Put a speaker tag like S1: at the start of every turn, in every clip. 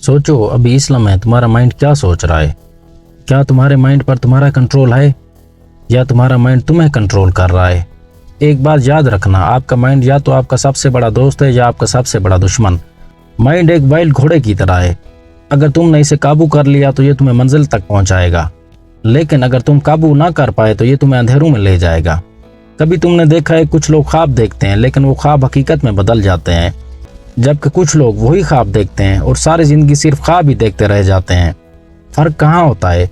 S1: सोचो अभी इस लम्हे तुम्हारा माइंड क्या सोच रहा है। क्या तुम्हारे माइंड पर तुम्हारा कंट्रोल है या तुम्हारा माइंड तुम्हें कंट्रोल कर रहा है। एक बात याद रखना, आपका माइंड या तो आपका सबसे बड़ा दोस्त है या आपका सबसे बड़ा दुश्मन। माइंड एक वाइल्ड घोड़े की तरह है, अगर तुमने इसे काबू कर लिया तो ये तुम्हें मंजिल तक पहुंचाएगा, लेकिन अगर तुम काबू ना कर पाए तो ये तुम्हें अंधेरों में ले जाएगा। कभी तुमने देखा है कुछ लोग ख्वाब देखते हैं लेकिन वो ख्वाब हकीकत में बदल जाते हैं, जबकि कुछ लोग वही ख्वाब देखते हैं और सारी ज़िंदगी सिर्फ ख्वाब ही देखते रह जाते हैं। फ़र्क कहाँ होता है?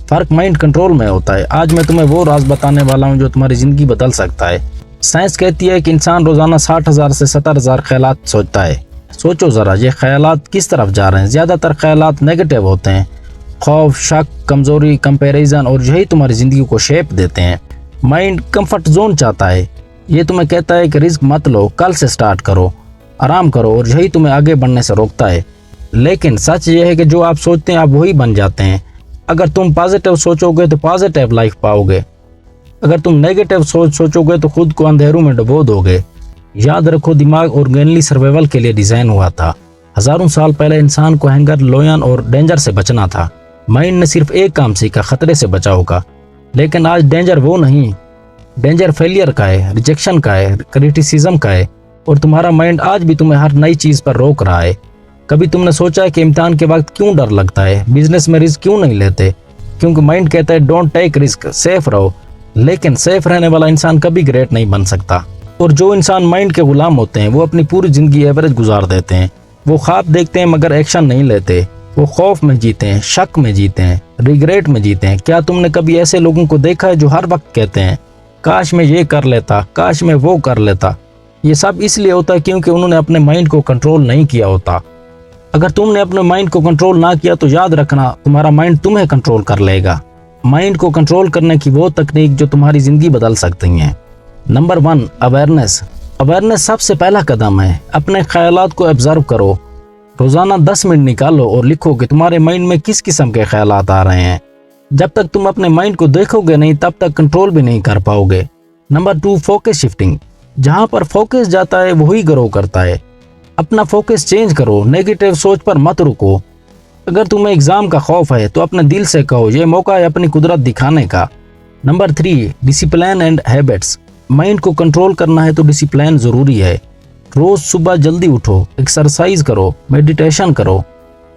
S1: फ़र्क माइंड कंट्रोल में होता है। आज मैं तुम्हें वो राज बताने वाला हूँ जो तुम्हारी ज़िंदगी बदल सकता है। साइंस कहती है कि इंसान रोज़ाना 60,000 से 70,000 ख्यालात सोचता है। सोचो ज़रा ये ख्यालात किस तरफ जा रहे हैं। ज़्यादातर ख्यालात नेगेटिव होते हैं, खौफ, शक, कमज़ोरी, कंपैरिजन, और यही तुम्हारी ज़िंदगी को शेप देते हैं। माइंड कंफर्ट जोन चाहता है, ये तुम्हें कहता है कि रिस्क मत लो, कल से स्टार्ट करो, आराम करो, और यही तुम्हें आगे बढ़ने से रोकता है। लेकिन सच ये है कि जो आप सोचते हैं आप वही बन जाते हैं। अगर तुम पॉजिटिव सोचोगे तो पॉजिटिव लाइफ पाओगे, अगर तुम नेगेटिव सोचोगे तो खुद को अंधेरों में डुबो दोगे। याद रखो, दिमाग ऑर्गेनली सर्वाइवल के लिए डिज़ाइन हुआ था। हज़ारों साल पहले इंसान को हंगर, लोयन और डेंजर से बचना था। माइंड ने सिर्फ एक काम सीखा, खतरे से बचाव का। लेकिन आज डेंजर वो नहीं, डेंजर फेलियर का है, रिजेक्शन का है, क्रिटिसिज्म का है, और तुम्हारा माइंड आज भी तुम्हें हर नई चीज़ पर रोक रहा है। कभी तुमने सोचा है कि इम्तिहान के वक्त क्यों डर लगता है, बिजनेस में रिस्क क्यों नहीं लेते? क्योंकि माइंड कहता है डोंट टेक रिस्क, सेफ रहो। लेकिन सेफ रहने वाला इंसान कभी ग्रेट नहीं बन सकता। और जो इंसान माइंड के गुलाम होते हैं वो अपनी पूरी ज़िंदगी एवरेज गुजार देते हैं। वो ख्वाब देखते हैं मगर एक्शन नहीं लेते। वो खौफ में जीते हैं, शक में जीते हैं, रिग्रेट में जीते हैं। क्या तुमने कभी ऐसे लोगों को देखा है जो हर वक्त कहते हैं काश मैं ये कर लेता, काश मैं वो कर लेता? ये सब इसलिए होता है क्योंकि उन्होंने अपने माइंड को कंट्रोल नहीं किया होता। अगर तुमने अपने माइंड को कंट्रोल ना किया तो याद रखना, तुम्हारा माइंड तुम्हें कंट्रोल कर लेगा। माइंड को कंट्रोल करने की वो तकनीक जो तुम्हारी ज़िंदगी बदल सकती हैं। Number 1, awareness. अवेयरनेस सबसे पहला कदम है। अपने ख्यालात को ऑब्जर्व करो। रोज़ाना 10 मिनट निकालो और लिखो कि तुम्हारे माइंड में किस किस्म के ख्यालात आ रहे हैं। जब तक तुम अपने माइंड को देखोगे नहीं तब तक कंट्रोल भी नहीं कर पाओगे। Number 2, focus shifting. जहाँ पर फोकस जाता है वही ग्रो करता है। अपना फोकस चेंज करो, नेगेटिव सोच पर मत रुको। अगर तुम्हें एग्ज़ाम का खौफ है तो अपने दिल से कहो ये मौका है अपनी कुदरत दिखाने का। Number 3, discipline and habits. Mind को कंट्रोल करना है तो डिसिप्लिन ज़रूरी है। रोज़ सुबह जल्दी उठो, एक्सरसाइज करो, मेडिटेशन करो।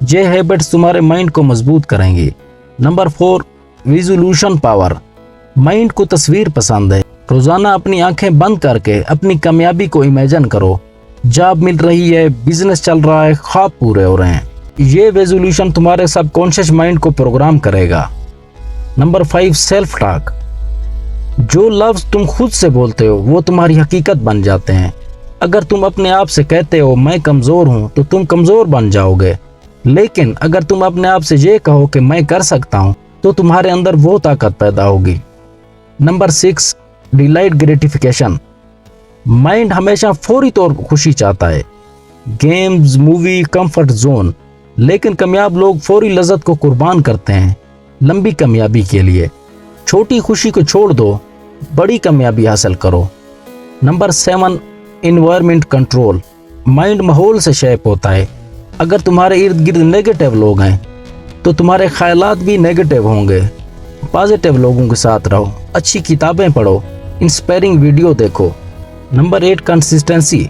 S1: ये हैबिट्स तुम्हारे माइंड को मजबूत करेंगी। Number 4, visualisation power. माइंड को तस्वीर पसंद है। रोज़ाना अपनी आंखें बंद करके अपनी कामयाबी को इमेजिन करो। जॉब मिल रही है, बिजनेस चल रहा है, ख्वाब पूरे हो रहे हैं। ये विजुअलेशन तुम्हारे सबकॉन्शियस माइंड को प्रोग्राम करेगा। Number 5, self talk. जो लफ्ज़ तुम खुद से बोलते हो वो तुम्हारी हकीकत बन जाते हैं। अगर तुम अपने आप से कहते हो मैं कमज़ोर हूँ तो तुम कमज़ोर बन जाओगे। लेकिन अगर तुम अपने आप से ये कहो कि मैं कर सकता हूँ तो तुम्हारे अंदर वो ताकत पैदा होगी। Number 6, delight gratification. माइंड हमेशा फौरी तौर पर खुशी चाहता है। Games, movie, comfort zone. लेकिन कामयाब लोग फौरी लज्जत को कुर्बान करते हैं लंबी कामयाबी के लिए। छोटी खुशी को छोड़ दो, बड़ी कामयाबी हासिल करो। Number 7, environment control. माइंड माहौल से शेप होता है। अगर तुम्हारे इर्द गिर्द नेगेटिव लोग हैं तो तुम्हारे ख्यालात भी नेगेटिव होंगे। पॉजिटिव लोगों के साथ रहो, अच्छी किताबें पढ़ो, इंस्पायरिंग वीडियो देखो। Number 8, consistency.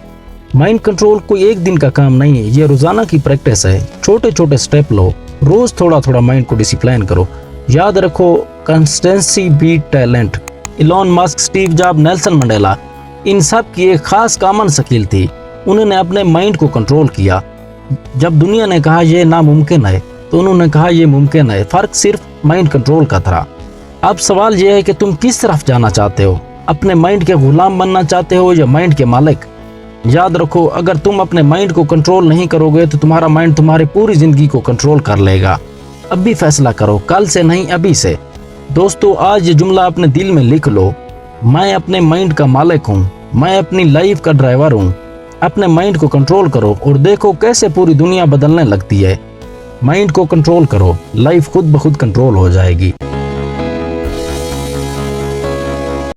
S1: माइंड कंट्रोल कोई एक दिन का काम नहीं है, ये रोज़ाना की प्रैक्टिस है। छोटे छोटे स्टेप लो, रोज़ थोड़ा थोड़ा माइंड को डिसिप्लिन करो। याद रखो, consistency beat talent. Elon Musk, Steve Job, Nelson Mandela, इन सब की एक खास कॉमन स्किल थी, उन्होंने अपने माइंड को कंट्रोल किया। जब दुनिया ने कहा यह नामुमकिन है तो उन्होंने कहा यह मुमकिन है। फ़र्क सिर्फ माइंड कंट्रोल का था। अब सवाल यह है कि तुम किस तरफ जाना चाहते हो? अपने माइंड के गुलाम बनना चाहते हो या माइंड के मालिक? याद रखो, अगर तुम अपने माइंड को कंट्रोल नहीं करोगे तो तुम्हारा माइंड तुम्हारी पूरी ज़िंदगी को कंट्रोल कर लेगा। अब भी फैसला करो, कल से नहीं अभी से। दोस्तों, आज ये जुमला अपने दिल में लिख लो, मैं अपने माइंड का मालिक हूँ, मैं अपनी लाइफ का ड्राइवर हूँ। अपने माइंड को कंट्रोल करो और देखो कैसे पूरी दुनिया बदलने लगती है। माइंड को कंट्रोल करो, लाइफ खुद ब खुद कंट्रोल हो जाएगी।